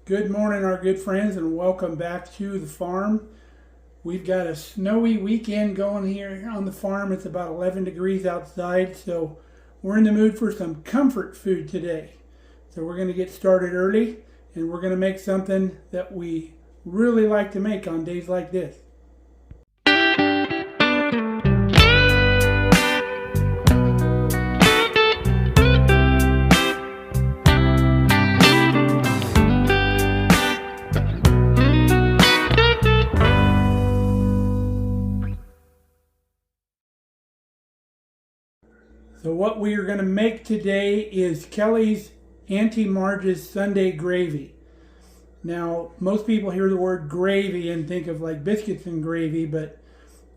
Good morning, our good friends, and welcome back to the farm. We've got a snowy weekend going here on the farm. It's about 11 degrees outside, so we're in the mood for some comfort food today. So we're going to get started early, and we're going to make something that we really like to make on days like this. So what we are going to make today is Kellys Auntie Marge's Sunday gravy. Now, most people hear the word gravy and think of like biscuits and gravy, but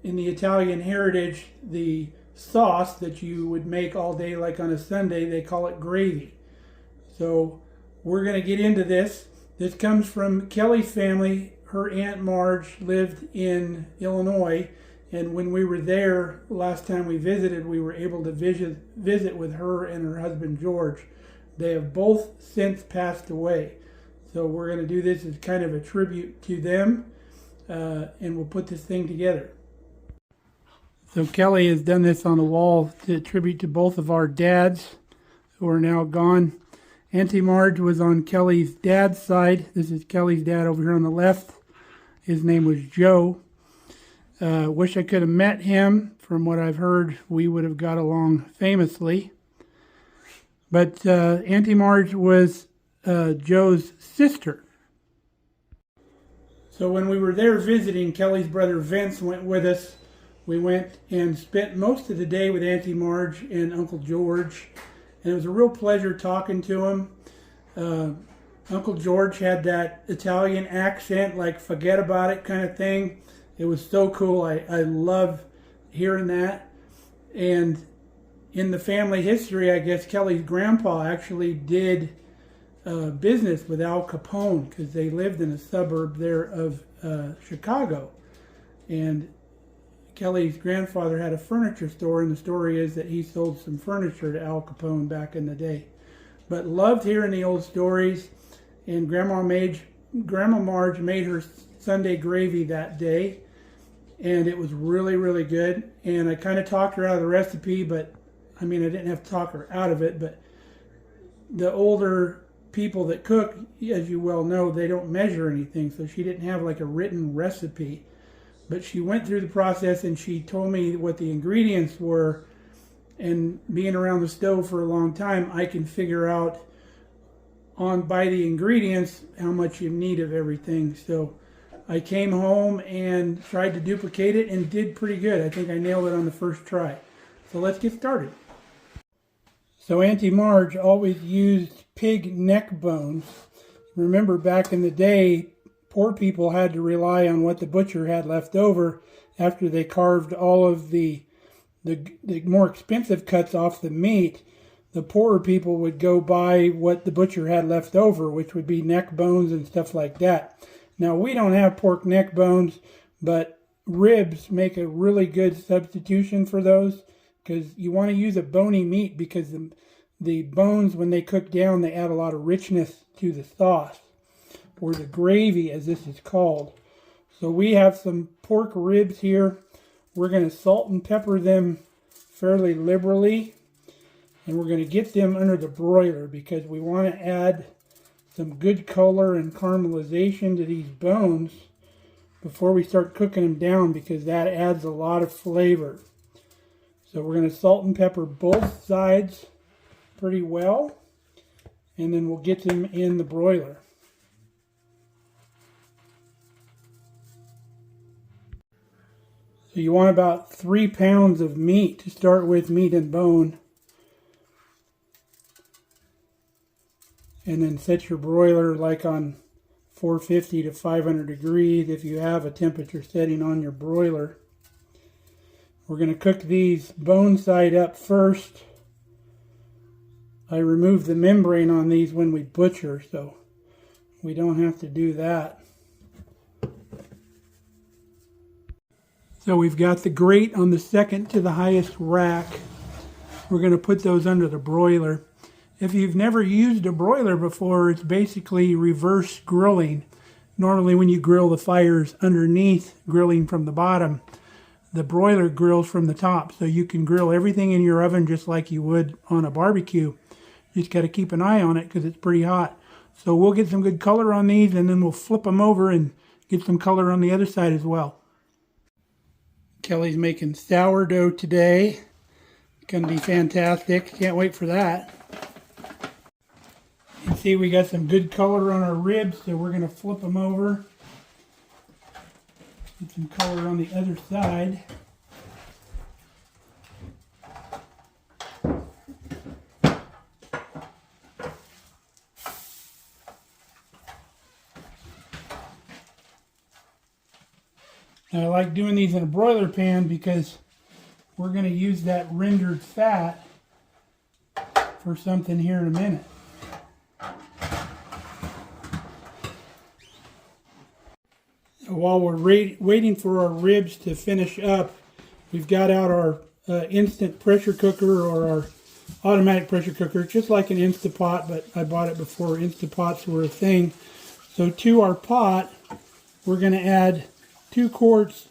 in the Italian heritage, the sauce that you would make all day like on a Sunday, they call it gravy. So we're going to get into this. This comes from Kelly's family. Her Aunt Marge lived in Illinois. And when we were there, last time we visited, we were able to visit with her and her husband, George. They have both since passed away. So we're going to do this as kind of a tribute to them, and we'll put this thing together. So Kelly has done this on a wall to tribute to both of our dads who are now gone. Auntie Marge was on Kelly's dad's side. This is Kelly's dad over here on the left. His name was Joe. Wish I could have met him. From what I've heard, we would have got along famously. But Auntie Marge was Joe's sister. So when we were there visiting, Kelly's brother Vince went with us. We went and spent most of the day with Auntie Marge and Uncle George. And it was a real pleasure talking to him. Uncle George had that Italian accent, like forget about it kind of thing. It was so cool. I love hearing that. And in the family history, I guess Kelly's grandpa actually did business with Al Capone because they lived in a suburb there of Chicago. And Kelly's grandfather had a furniture store, and the story is that he sold some furniture to Al Capone back in the day. But loved hearing the old stories. And Grandma Marge made her Sunday gravy that day. And it was really, really good. And I kind of talked her out of the recipe, but I mean, I didn't have to talk her out of it. But the older people that cook, as you well know, they don't measure anything. So she didn't have like a written recipe. But she went through the process and she told me what the ingredients were. And being around the stove for a long time, I can figure out by the ingredients how much you need of everything. So I came home and tried to duplicate it and did pretty good. I think I nailed it on the first try. So let's get started. So Auntie Marge always used pig neck bones. Remember back in the day, poor people had to rely on what the butcher had left over after they carved all of the more expensive cuts off the meat. The poorer people would go buy what the butcher had left over, which would be neck bones and stuff like that. Now, we don't have pork neck bones, but ribs make a really good substitution for those because you want to use a bony meat because the bones, when they cook down, they add a lot of richness to the sauce, or the gravy as this is called. So we have some pork ribs here. We're going to salt and pepper them fairly liberally, and we're going to get them under the broiler because we want to add some good color and caramelization to these bones before we start cooking them down because that adds a lot of flavor. So we're going to salt and pepper both sides pretty well, and then we'll get them in the broiler. So you want about 3 pounds of meat to start with, meat and bone. And then set your broiler like on 450 to 500 degrees if you have a temperature setting on your broiler. We're going to cook these bone side up first. I removed the membrane on these when we butcher, so we don't have to do that. So we've got the grate on the second to the highest rack. We're going to put those under the broiler. If you've never used a broiler before, it's basically reverse grilling. Normally when you grill, the fire's underneath, grilling from the bottom. The broiler grills from the top, so you can grill everything in your oven just like you would on a barbecue. You just got to keep an eye on it because it's pretty hot. So we'll get some good color on these, and then we'll flip them over and get some color on the other side as well. Kelly's making sourdough today. Gonna be fantastic. Can't wait for that. You can see we got some good color on our ribs, so we're gonna flip them over. Get some color on the other side. And I like doing these in a broiler pan because we're going to use that rendered fat for something here in a minute. While we're waiting for our ribs to finish up, we've got out our instant pressure cooker, or our automatic pressure cooker. It's just like an Instapot, but I bought it before Instapots were a thing. So to our pot, we're going to add 2 quarts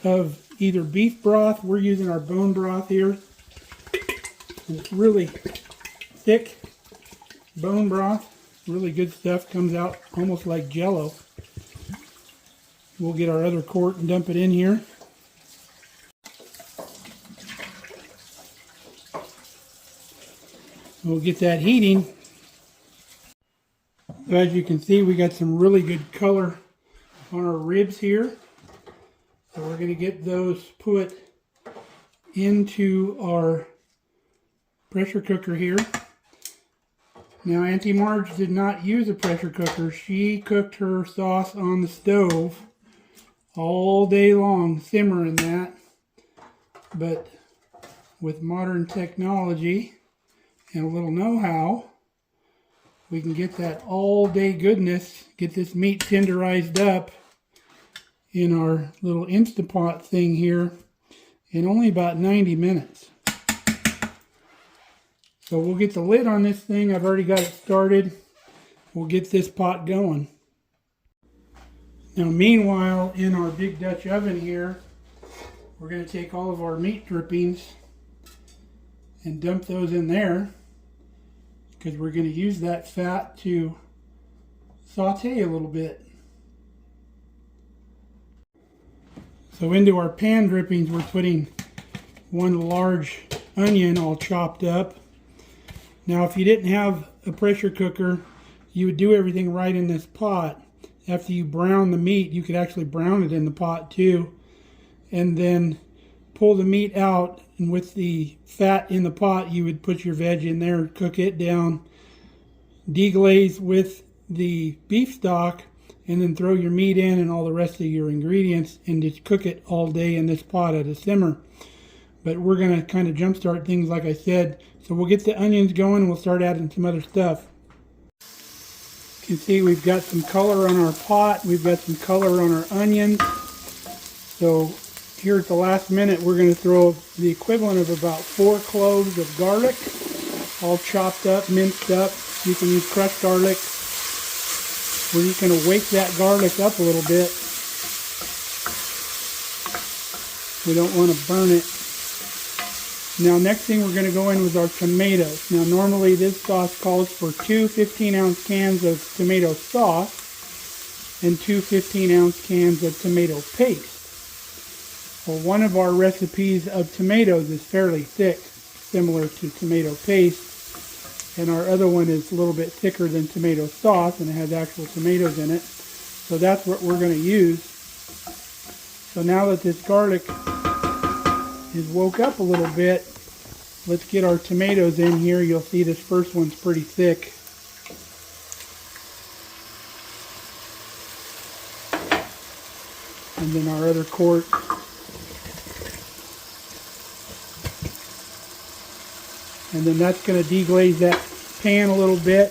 of either beef broth. We're using our bone broth here. And it's really thick bone broth. Really good stuff. Comes out almost like Jello. We'll get our other quart and dump it in here. We'll get that heating. So as you can see, we got some really good color on our ribs here. So we're going to get those put into our pressure cooker here. Now Auntie Marge did not use a pressure cooker. She cooked her sauce on the stove all day long, simmering that. But with modern technology and a little know-how, we can get that all day goodness, get this meat tenderized up in our little Instapot thing here in only about 90 minutes. So we'll get the lid on this thing. I've already got it started. We'll get this pot going. Now meanwhile, in our big Dutch oven here, we're going to take all of our meat drippings and dump those in there, because we're going to use that fat to saute a little bit. So into our pan drippings, we're putting 1 large onion all chopped up. Now if you didn't have a pressure cooker, you would do everything right in this pot. After you brown the meat, you could actually brown it in the pot too, and then pull the meat out, and with the fat in the pot, you would put your veg in there, cook it down, deglaze with the beef stock, and then throw your meat in and all the rest of your ingredients, and just cook it all day in this pot at a simmer. But we're going to kind of jumpstart things, like I said. So we'll get the onions going, and we'll start adding some other stuff. You can see we've got some color on our pot. We've got some color on our onions. So here at the last minute, we're going to throw the equivalent of about 4 cloves of garlic, all chopped up, minced up. You can use crushed garlic. We're just going to wake that garlic up a little bit. We don't want to burn it. Now next thing we're going to go in with our tomatoes. Now normally this sauce calls for 2 15-ounce cans of tomato sauce and 2 15-ounce cans of tomato paste. Well, one of our recipes of tomatoes is fairly thick, similar to tomato paste, and our other one is a little bit thicker than tomato sauce, and it has actual tomatoes in it. So that's what we're going to use. So now that this garlic is woke up a little bit, let's get our tomatoes in here. You'll see this first one's pretty thick. And then our other quart. And then that's going to deglaze that pan a little bit.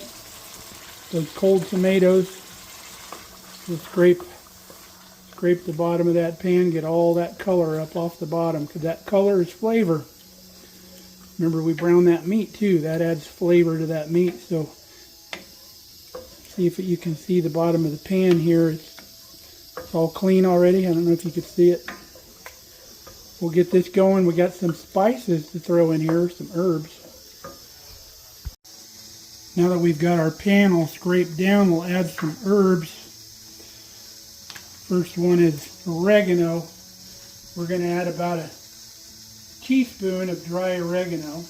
Those cold tomatoes. We'll scrape the bottom of that pan, get all that color up off the bottom, because that color is flavor. Remember, we browned that meat too. That adds flavor to that meat. So see if you can see the bottom of the pan here. It's all clean already. I don't know if you can see it. We'll get this going. We got some spices to throw in here, some herbs. Now that we've got our pan all scraped down, we'll add some herbs. First one is oregano. We're going to add about a teaspoon of dry oregano.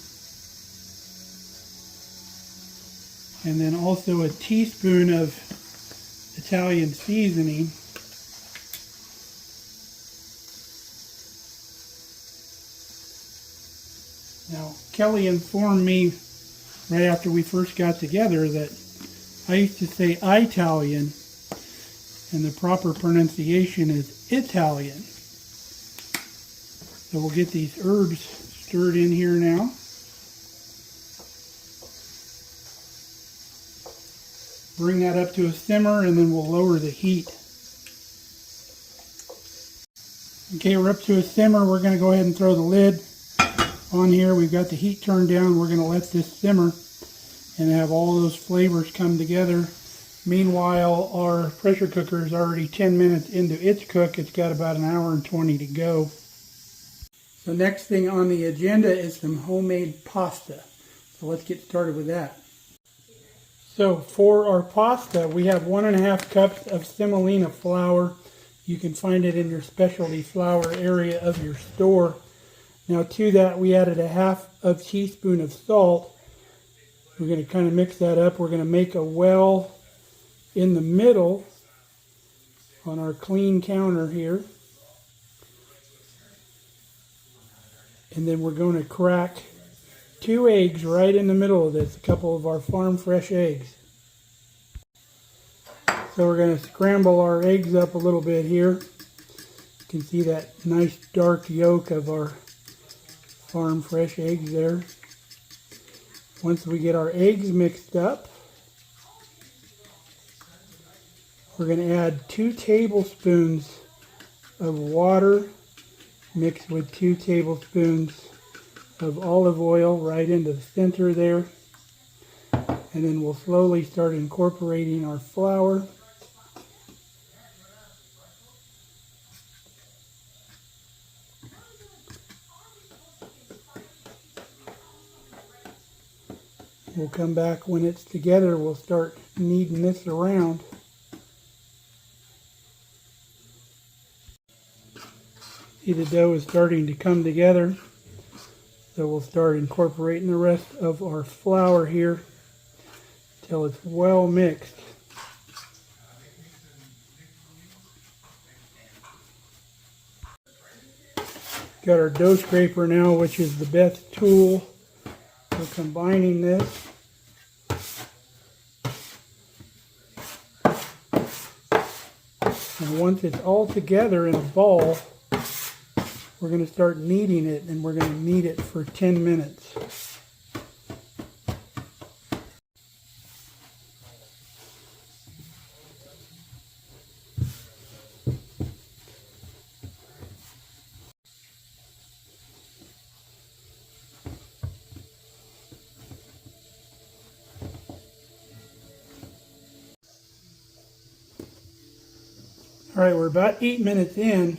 And then also a teaspoon of Italian seasoning. Now, Kelly informed me right after we first got together that I used to say Italian, and the proper pronunciation is Italian. So we'll get these herbs stirred in here now. Bring that up to a simmer, and then we'll lower the heat. Okay, we're up to a simmer. We're going to go ahead and throw the lid on here. We've got the heat turned down. We're going to let this simmer and have all those flavors come together. Meanwhile, our pressure cooker is already 10 minutes into its cook. It's got about an hour and 20 to go. So next thing on the agenda is some homemade pasta. So let's get started with that. So for our pasta, we have 1.5 cups of semolina flour. You can find it in your specialty flour area of your store. Now to that, we added a 1/2 teaspoon of salt. We're going to kind of mix that up. We're going to make a well in the middle on our clean counter here. And then we're going to crack 2 eggs right in the middle of this, a couple of our farm fresh eggs. So we're going to scramble our eggs up a little bit here. You can see that nice dark yolk of our farm fresh eggs there. Once we get our eggs mixed up, we're going to add 2 tablespoons of water mixed with 2 tablespoons of olive oil right into the center there. And then we'll slowly start incorporating our flour. We'll come back when it's together. We'll start kneading this around. See, the dough is starting to come together. So we'll start incorporating the rest of our flour here until it's well mixed. Got our dough scraper now, which is the best tool for combining this. And once it's all together in a ball, we're going to start kneading it, and we're going to knead it for 10 minutes. All right, we're about 8 minutes in.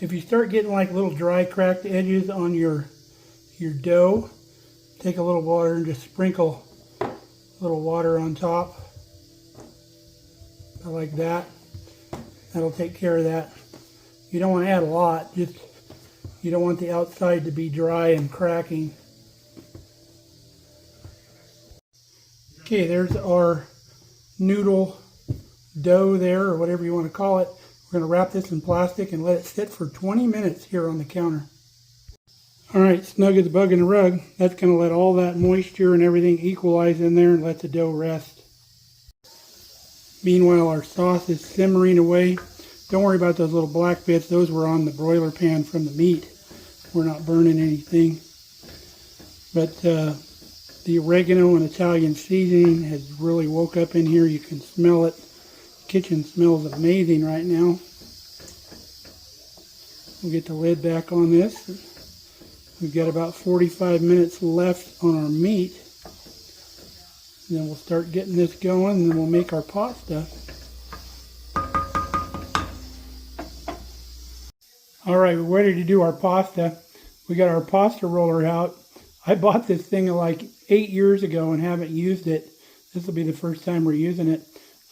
If you start getting like little dry cracked edges on your dough, take a little water and just sprinkle a little water on top. Like that. That'll take care of that. You don't want to add a lot, just you don't want the outside to be dry and cracking. Okay, there's our noodle dough there, or whatever you want to call it. We're going to wrap this in plastic and let it sit for 20 minutes here on the counter. Alright, snug as a bug in a rug. That's going to let all that moisture and everything equalize in there and let the dough rest. Meanwhile, our sauce is simmering away. Don't worry about those little black bits. Those were on the broiler pan from the meat. We're not burning anything. But the oregano and Italian seasoning has really woke up in here. You can smell it. The kitchen smells amazing right now. We'll get the lid back on this. We've got about 45 minutes left on our meat. And then we'll start getting this going, and then we'll make our pasta. All right, we're ready to do our pasta. We got our pasta roller out. I bought this thing like 8 years ago and haven't used it. This will be the first time we're using it.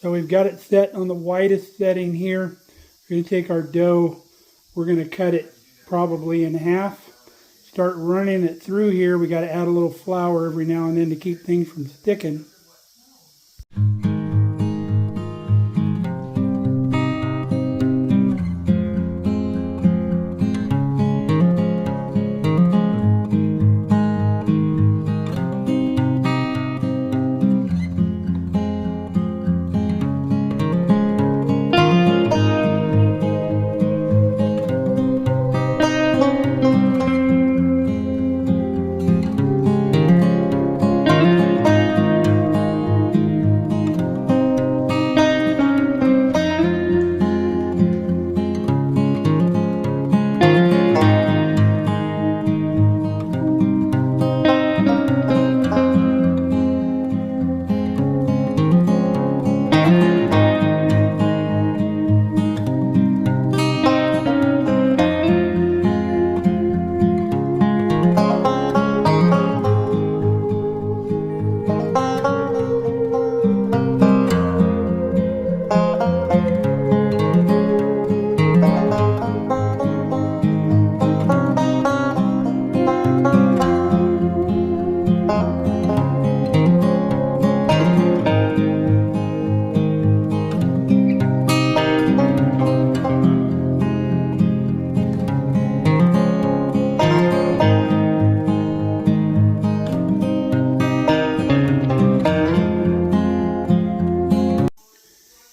So we've got it set on the widest setting here. We're going to take our dough. We're going to cut it probably in half. Start running it through here. We got to add a little flour every now and then to keep things from sticking.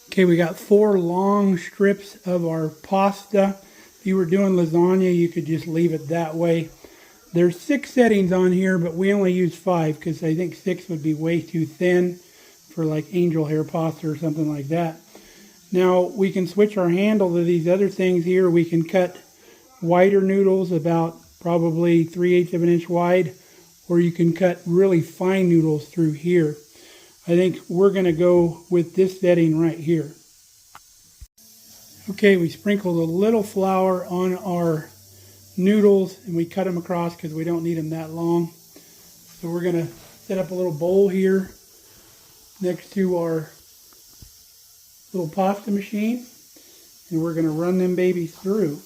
Okay, we got 4 long strips of our pasta. If you were doing lasagna, you could just leave it that way. There's 6 settings on here, but we only use 5 because I think 6 would be way too thin for like angel hair pasta or something like that. Now, we can switch our handle to these other things here. We can cut wider noodles about probably 3/8 of an inch wide, or you can cut really fine noodles through here. I think we're going to go with this setting right here. Okay, we sprinkled a little flour on our noodles and we cut them across because we don't need them that long. So we're going to set up a little bowl here next to our little pasta machine, and we're going to run them babies through.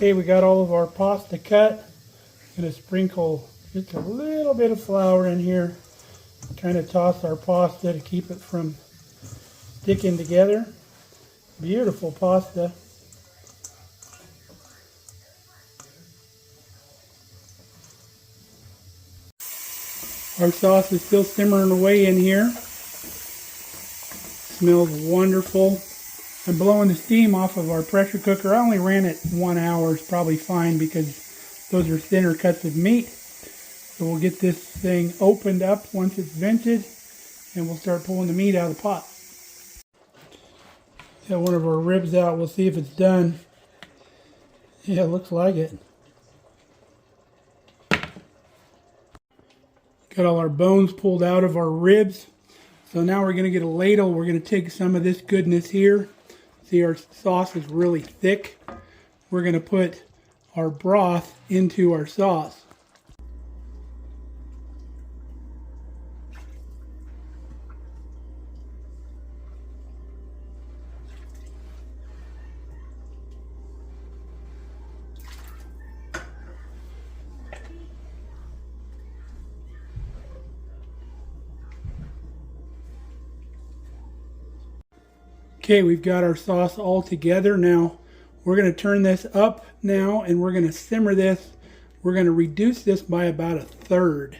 Okay, we got all of our pasta cut. I'm going to sprinkle just a little bit of flour in here. Kind of toss our pasta to keep it from sticking together. Beautiful pasta. Our sauce is still simmering away in here. Smells wonderful. I'm blowing the steam off of our pressure cooker. I only ran it 1 hour. It's probably fine because those are thinner cuts of meat. So we'll get this thing opened up once it's vented, and we'll start pulling the meat out of the pot. Got one of our ribs out. We'll see if it's done. Yeah, it looks like it. Got all our bones pulled out of our ribs. So now we're going to get a ladle. We're going to take some of this goodness here. See, our sauce is really thick. We're going to put our broth into our sauce. Okay, we've got our sauce all together. Now we're going to turn this up now and we're going to simmer this. We're going to reduce this by about 1/3.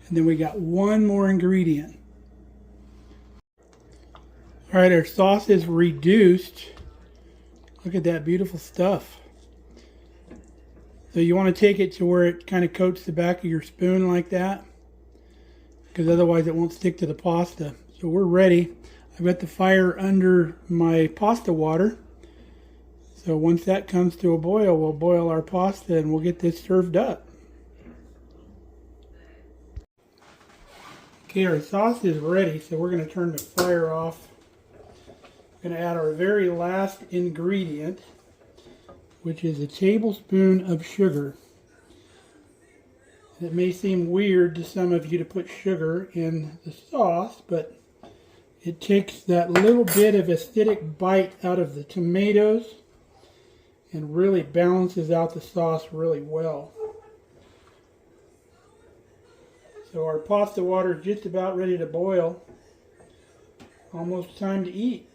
And then we got one more ingredient. All right, our sauce is reduced. Look at that beautiful stuff. So you want to take it to where it kind of coats the back of your spoon like that, because otherwise it won't stick to the pasta. So we're ready. I've got the fire under my pasta water. So once that comes to a boil, we'll boil our pasta and we'll get this served up. Okay, our sauce is ready, so we're going to turn the fire off. We're going to add our very last ingredient, which is a tablespoon of sugar. It may seem weird to some of you to put sugar in the sauce, but it takes that little bit of acidic bite out of the tomatoes and really balances out the sauce really well. So our pasta water is just about ready to boil. Almost time to eat.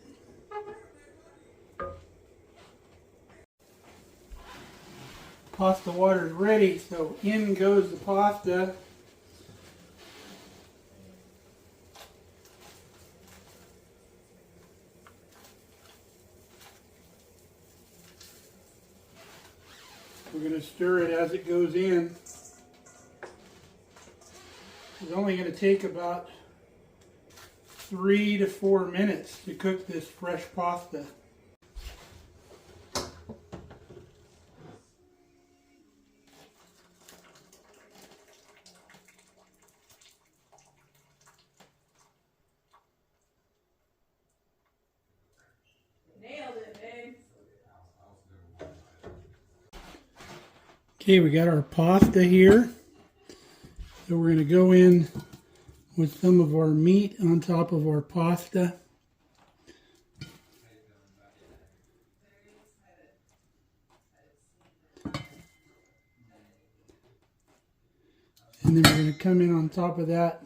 Pasta water is ready, so in goes the pasta. We're going to stir it as it goes in. It's only going to take about 3 to 4 minutes to cook this fresh pasta. Nailed it, babe. Okay, we got our pasta here. So we're going to go in with some of our meat on top of our pasta. And then we're going to come in on top of that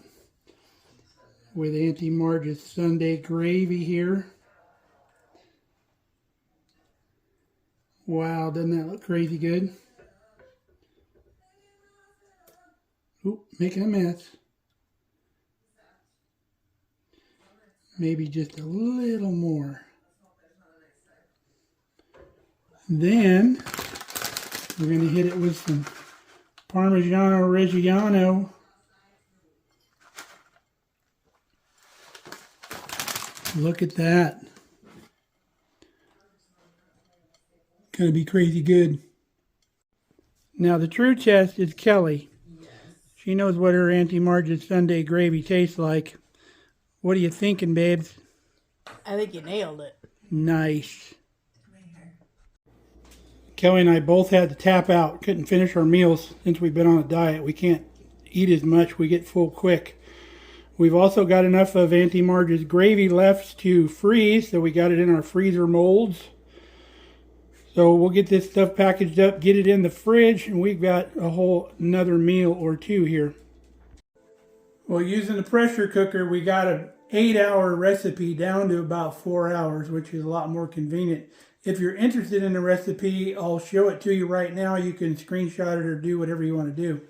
with Auntie Marge's Sunday gravy here. Wow, doesn't that look crazy good? Oop, making a mess. Maybe just a little more. Then we're going to hit it with some Parmigiano Reggiano. Look at that. Gonna be crazy good. Now the true test is Kelly. She knows what her Auntie Marge's Sunday gravy tastes like. What are you thinking, babes? I think you nailed it. Nice. Kelly and I both had to tap out. Couldn't finish our meals since we've been on a diet. We can't eat as much. We get full quick. We've also got enough of Auntie Marge's gravy left to freeze, so we got it in our freezer molds. So we'll get this stuff packaged up, get it in the fridge, and we've got a whole another meal or two here. Well, using the pressure cooker, we got an 8-hour recipe down to about 4 hours, which is a lot more convenient. If you're interested in the recipe, I'll show it to you right now. You can screenshot it or do whatever you want to do.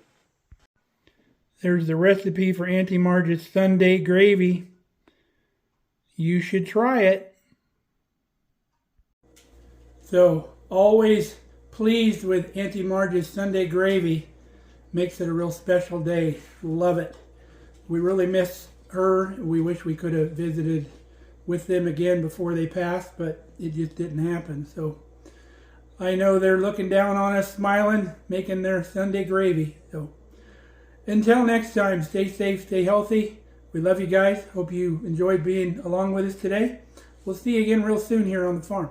There's the recipe for Auntie Marge's Sunday gravy. You should try it. So, always pleased with Auntie Marge's Sunday gravy. Makes it a real special day. Love it. We really miss her. We wish we could have visited with them again before they passed, but it just didn't happen. So I know they're looking down on us, smiling, making their Sunday gravy. So Until next time, stay safe, stay healthy. We love you guys. Hope you enjoyed being along with us today. We'll see you again real soon here on the farm.